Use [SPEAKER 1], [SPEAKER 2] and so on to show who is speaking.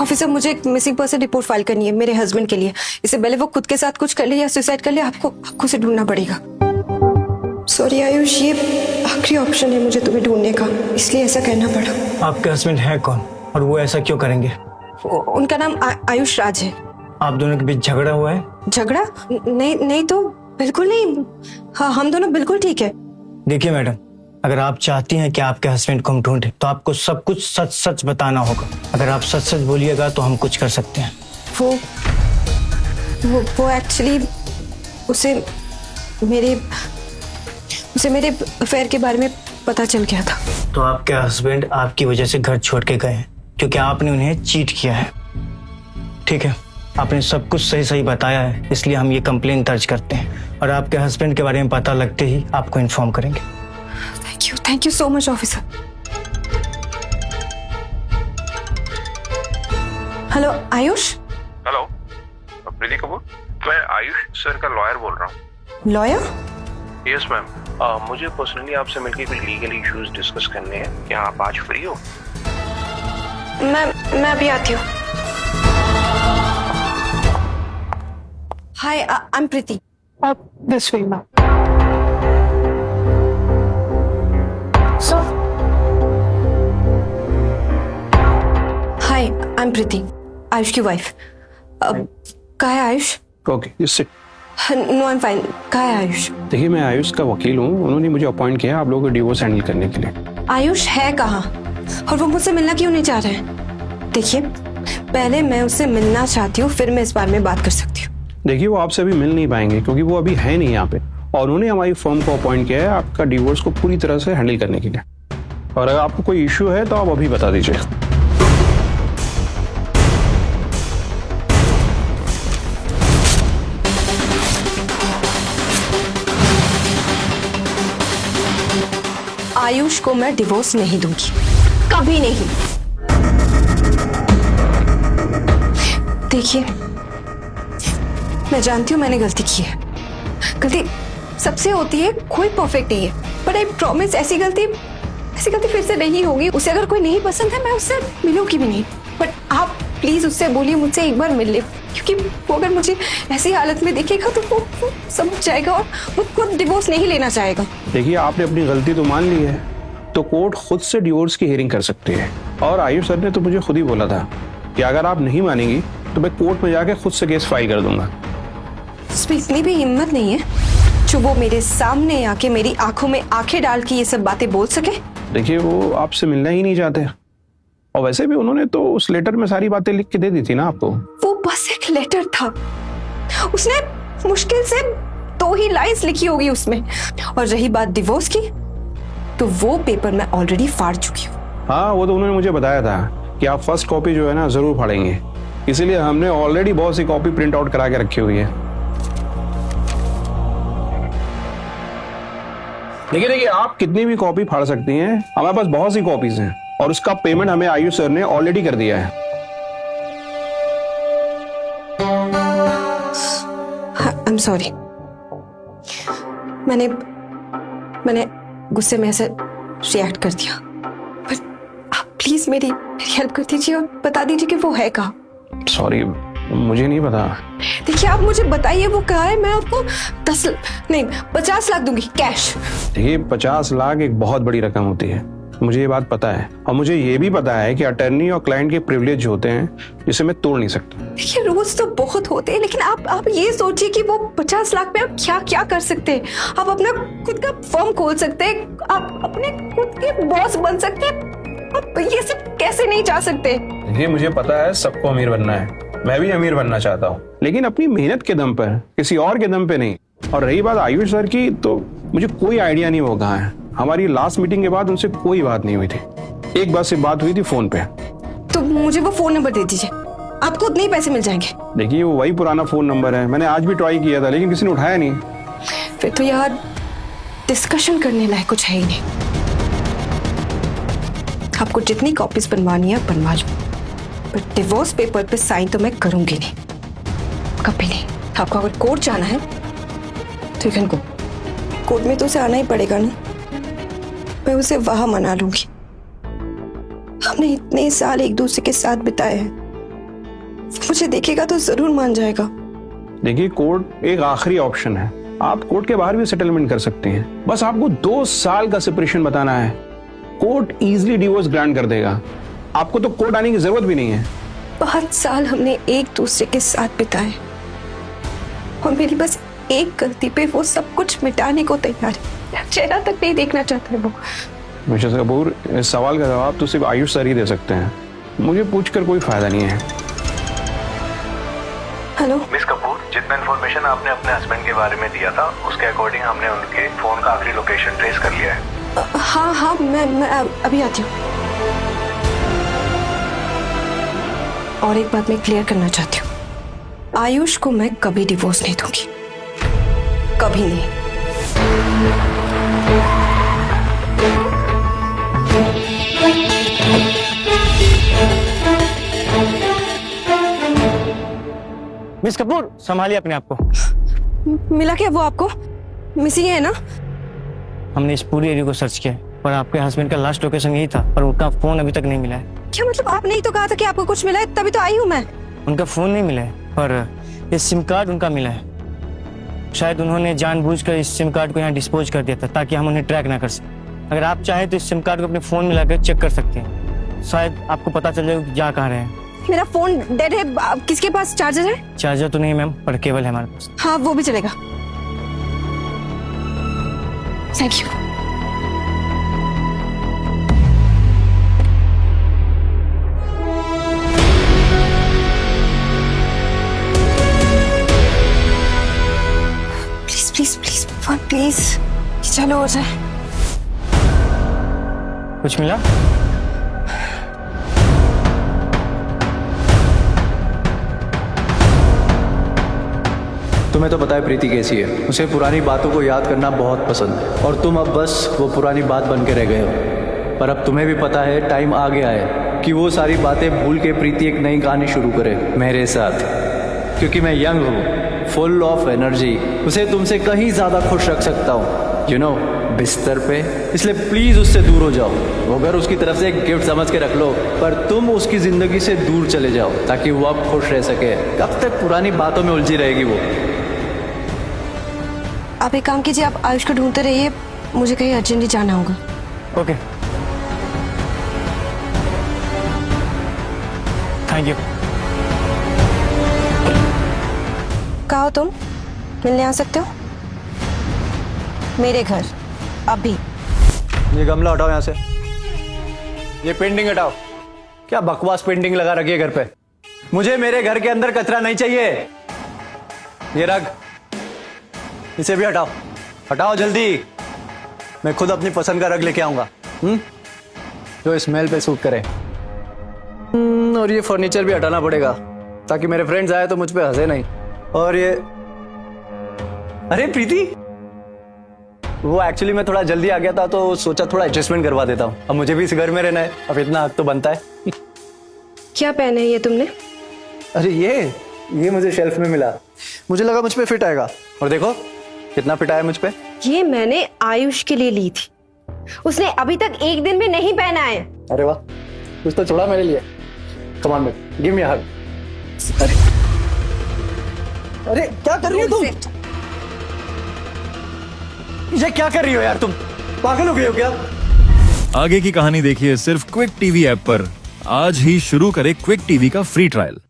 [SPEAKER 1] Officer, मुझे एक missing person report file करनी है मेरे हस्बैंड के लिए। इससे पहले वो खुद के साथ कुछ कर ले या सुसाइड कर ले, आपको उसे ढूंढना पड़ेगा। सॉरी आयुष, ये आखिरी ऑप्शन है मुझे तुम्हें ढूंढने का, इसलिए ऐसा कहना पड़ा।
[SPEAKER 2] आपके हस्बैंड है कौन और वो ऐसा क्यों करेंगे?
[SPEAKER 1] उनका नाम आयुष राज है।
[SPEAKER 2] आप दोनों के बीच झगड़ा हुआ है?
[SPEAKER 1] झगड़ा? नहीं तो बिल्कुल नहीं। हाँ, हम दोनों बिल्कुल ठीक है।
[SPEAKER 2] देखिए मैडम, अगर आप चाहती हैं कि आपके हस्बैंड को हम ढूंढें तो आपको सब कुछ सच सच बताना होगा। अगर आप सच सच बोलिएगा तो हम कुछ कर सकते हैं।
[SPEAKER 1] वो एक्चुअली उसे मेरे अफेयर के बारे में पता चल गया था।
[SPEAKER 2] तो आपके हस्बैंड आपकी वजह से घर छोड़ के गए हैं क्योंकि आपने उन्हें चीट किया है। ठीक है, आपने सब कुछ सही सही बताया है, इसलिए हम ये कंप्लेन दर्ज करते हैं और आपके हस्बैंड के बारे में पता लगते ही आपको इन्फॉर्म करेंगे।
[SPEAKER 1] Thank you so much officer. Hello Ayush.
[SPEAKER 3] Hello, Preeti Kapoor, मैं आयुष सर का लॉयर बोल रहा हूँ।
[SPEAKER 1] लॉयर?
[SPEAKER 3] यस मैम, मुझे पर्सनली आपसे मिलकर कुछ लीगल इश्यूज डिस्कस करने हैं। क्या आप आज फ्री हो?
[SPEAKER 1] मैं अभी आती हूँ। Hi, I am Preeti.
[SPEAKER 4] This way ma'am.
[SPEAKER 1] Hi, I am Preeti, Ayush की वाइफ। कहाँ है Ayush?
[SPEAKER 5] Okay, yes sit.
[SPEAKER 1] No I am fine. कहाँ है आयुष?
[SPEAKER 5] देखिए, मैं आयुष का वकील हूँ। उन्होंने मुझे अपॉइंट किया आप लोगों को डिवोर्स हैंडल करने के लिए।
[SPEAKER 1] आयुष है कहाँ और वो मुझसे मिलना क्यों नहीं चाह रहे हैं? देखिए, पहले मैं उससे मिलना चाहती हूँ, फिर मैं इस बारे में बात कर सकती हूँ।
[SPEAKER 5] देखिए, वो आपसे अभी मिल नहीं पाएंगे क्योंकि वो अभी है नहीं यहाँ पे, और उन्होंने हमारी फर्म को अपॉइंट किया है आपका डिवोर्स को पूरी तरह से हैंडल करने के लिए। और अगर आपको कोई इश्यू है तो आप अभी बता दीजिए।
[SPEAKER 1] आयुष को मैं डिवोर्स नहीं दूंगी, कभी नहीं। देखिए, मैं जानती हूँ मैंने गलती की है। गलती सबसे होती है, कोई परफेक्ट नहीं है, बट आई प्रॉमिस ऐसी गलती फिर से नहीं होगी। उसे अगर कोई नहीं पसंद है, मैं उससे मिलूंगी भी नहीं। बट आप प्लीज उससे बोलिए मुझसे एक बार मिल ले, क्योंकि वो अगर मुझे ऐसी हालत में देखेगा तो वो समझ जाएगा और वो खुद डिवोर्स नहीं लेना चाहेगा।
[SPEAKER 5] देखिए, आपने अपनी गलती तो मान ली है, तो कोर्ट खुद से डिवोर्स की हियरिंग कर सकती है। और आयुष सर ने तो मुझे खुद ही बोला था कि अगर आप नहीं मानेंगी तो मैं कोर्ट में जाके खुद से केस फाइल कर दूंगा।
[SPEAKER 1] इसमें इतनी भी हिम्मत नहीं है जो वो मेरे सामने आके मेरी आंखों में आंखें डाल के ये सब बातें बोल सके?
[SPEAKER 5] देखिए, वो आपसे मिलना ही नहीं चाहते, और वैसे भी उन्होंने तो उस लेटर में सारी बातें लिख के दे दी थी ना आपको।
[SPEAKER 1] वो बस एक लेटर था, उसने मुश्किल से 2 ही लाइंस लिखी होगी उसमें। और रही बात डिवोर्स की, तो वो पेपर मैं ऑलरेडी फाड़ चुकी हूँ।
[SPEAKER 5] हाँ, वो तो उन्होंने मुझे बताया था कि आप फर्स्ट कॉपी जो है ना जरूर फाड़ेंगे, इसीलिए हमने ऑलरेडी बहुत सी कॉपी प्रिंट आउट करा के रखी हुई है। देखिए, आप कितनी भी कॉपी फाड़ सकती हैं, हमारे पास बहुत सी कॉपीज हैं और उसका पेमेंट हमें आयुष सर ने ऑलरेडी कर दिया है।
[SPEAKER 1] आई एम सॉरी, मैंने गुस्से में ऐसे रिएक्ट कर दिया। पर आप प्लीज मेरी हेल्प कर दीजिए और बता दीजिए कि वो है कहाँ।
[SPEAKER 5] सॉरी, मुझे नहीं पता।
[SPEAKER 1] देखिए, आप मुझे बताइए वो कहाँ है, मैं आपको 50 लाख दूंगी कैश।
[SPEAKER 5] देखिए, 50 लाख एक बहुत बड़ी रकम होती है, मुझे ये बात पता है। और मुझे ये भी पता है कि अटर्नी और क्लाइंट के प्रिविलेज होते हैं जिसे मैं तोड़ नहीं सकता।
[SPEAKER 1] देखिए, रूल्स तो बहुत होते हैं, लेकिन आप ये सोचिए कि वो 50 लाख में आप क्या क्या कर सकते हैं। आप अपना खुद का फर्म खोल सकते हैं, आप अपने खुद के बॉस बन सकते हैं। आप ये सब कैसे नहीं चाह सकते?
[SPEAKER 5] देखिए, मुझे पता है सबको अमीर बनना है, मैं भी अमीर बनना चाहता हूँ, लेकिन अपनी मेहनत के दम पर, किसी और के दम पे नहीं। और रही बात आयुष सर की, तो मुझे कोई आइडिया नहीं वो कहाँ है। हमारी लास्ट मीटिंग के बाद उनसे कोई बात नहीं हुई थी, एक बार से बात हुई थी फोन पे।
[SPEAKER 1] तो मुझे वो फोन नंबर दे दीजिए, आपको उतने ही पैसे मिल जाएंगे।
[SPEAKER 5] देखिए, वो वही पुराना फोन नंबर है, मैंने आज भी ट्राई किया था लेकिन किसी ने उठाया नहीं।
[SPEAKER 1] फिर तो यार डिस्कशन करने लायक कुछ है ही नहीं। आपको जितनी कॉपीज बनवानी है बनवा लो, पर डिवोर्स पेपर पे साइन तो मैं करूंगी नहीं, कभी नहीं। आपको अगर कोर्ट जाना है तो यू को कोर्ट में तो उसे आना ही पड़ेगा ना, मैं उसे वहां मना लूंगी। हमने इतने साल एक दूसरे के साथ बिताए हैं, मुझे देखेगा तो जरूर मान जाएगा।
[SPEAKER 5] देखिए, कोर्ट एक आखिरी ऑप्शन है। आप कोर्ट के बाहर भी सेटलमेंट कर सकते हैं। बस आपको 2 साल का सेपरेशन बताना है, कोर्ट इजीली डिवोर्स ग्रांट कर देगा। आपको तो कोर्ट आने की जरूरत भी नहीं है।
[SPEAKER 1] बहुत साल हमने एक दूसरे के साथ बिताए और मेरी बस एक गलती पे वो सब कुछ मिटाने को तैयार है। चेहरा तक नहीं देखना चाहता है वो।
[SPEAKER 5] मिसेस कपूर, इस सवाल का जवाब तो सिर्फ आयुष सर ही दे सकते हैं। मुझे पूछकर कोई फायदा नहीं है।
[SPEAKER 1] हेलो
[SPEAKER 6] मिस कपूर, जितना इन्फॉर्मेशन आपने अपने हस्बैंड के बारे में दिया था उसके अकॉर्डिंग हमने उनके फोन का आखिरी लोकेशन ट्रेस कर लिया है।
[SPEAKER 1] हाँ, मैं अभी आती हूँ। और एक बात मैं क्लियर करना चाहती हूँ, आयुष को मैं कभी डिवोर्स नहीं दूंगी, कभी नहीं।
[SPEAKER 2] मिस कपूर, संभालिए अपने आप को।
[SPEAKER 1] मिला क्या वो आपको? मिसिंग है ना?
[SPEAKER 2] हमने इस पूरी एरिया को सर्च किया पर आपके हस्बैंड का लास्ट लोकेशन यही था, पर उनका फोन अभी तक नहीं मिला है।
[SPEAKER 1] क्या मतलब? आपने ही तो कहा था कि आपको कुछ मिला है, तभी तो आई हूँ मैं।
[SPEAKER 2] उनका फोन नहीं मिला है, पर ये सिम कार्ड उनका मिला है। शायद उन्होंने जानबूझकर इस सिम कार्ड को यहाँ डिस्पोज कर दिया था ताकि हम उन्हें ट्रैक ना कर सकें। अगर आप चाहें तो इस सिम कार्ड को अपने फोन में लगाकर चेक कर सकते हैं, शायद आपको पता चल जाएगा कि जा कहाँ रहे हैं।
[SPEAKER 1] मेरा फोन डेड है, किसके पास चार्जर है?
[SPEAKER 2] चार्जर तो नहीं मैम, पर केबल है हमारे पास।
[SPEAKER 1] हाँ, वो भी चलेगा। Thank you. Please please please भगवान प्लीज, चलो हो जाए।
[SPEAKER 2] कुछ मिला?
[SPEAKER 7] तुम्हें तो पता है प्रीति कैसी है। उसे पुरानी बातों को याद करना बहुत पसंद है और तुम अब बस वो पुरानी बात बन के रह गए हो। पर अब तुम्हें भी पता है टाइम आ गया है कि वो सारी बातें भूल के प्रीति एक नई कहानी शुरू करे मेरे साथ, क्योंकि मैं यंग हूँ, फुल ऑफ एनर्जी, उसे तुमसे कहीं ज़्यादा खुश रख सकता हूँ, यू नो, बिस्तर पे। इसलिए प्लीज़ उससे दूर हो जाओ। वो घर उसकी तरफ से एक गिफ्ट समझ के रख लो, पर तुम उसकी ज़िंदगी से दूर चले जाओ ताकि वो अब खुश रह सके। कब तक पुरानी बातों में उलझी रहेगी वो?
[SPEAKER 1] आप एक काम कीजिए, आप आयुष को ढूंढते रहिए, मुझे कहीं अर्जेंटली जाना होगा।
[SPEAKER 2] Okay, thank you.
[SPEAKER 1] कहाँ हो तुम? मिलने आ सकते हो मेरे घर अभी।
[SPEAKER 7] ये गमला हटाओ यहाँ से, ये पेंटिंग हटाओ। क्या बकवास पेंटिंग लगा रखी है घर पे? मुझे मेरे घर के अंदर कचरा नहीं चाहिए। ये रख, इसे भी हटाओ, हटाओ जल्दी। मैं खुद अपनी पसंद का रग लेके आऊंगा, जो स्मेल पे सूट करे। और ये फर्नीचर भी हटाना पड़ेगा ताकि मेरे फ्रेंड्स आए तो मुझ पे हंसे नहीं। और ये, अरे प्रीति, वो एक्चुअली मैं थोड़ा जल्दी आ गया था तो सोचा थोड़ा एडजस्टमेंट करवा देता हूँ। अब मुझे भी इस घर में रहना है, अब इतना हक तो बनता है।
[SPEAKER 1] क्या पहने है ये तुमने?
[SPEAKER 7] अरे ये मुझे शेल्फ में मिला, मुझे लगा मुझ पे फिट आएगा, और देखो कितना फिट आया मुझ पे।
[SPEAKER 1] ये मैंने आयुष के लिए ली थी, उसने अभी तक एक दिन भी नहीं पहना है।
[SPEAKER 7] अरे वाह, कुछ तो छोड़ा मेरे लिए। कम ऑन बेटा, गिव मी अ हग। अरे क्या कर रही हो तुम? ये क्या कर रही हो यार तुम? पागल हो गए हो क्या?
[SPEAKER 8] आगे की कहानी देखिए सिर्फ क्विक टीवी ऐप पर। आज ही शुरू करें क्विक टीवी का फ्री ट्रायल।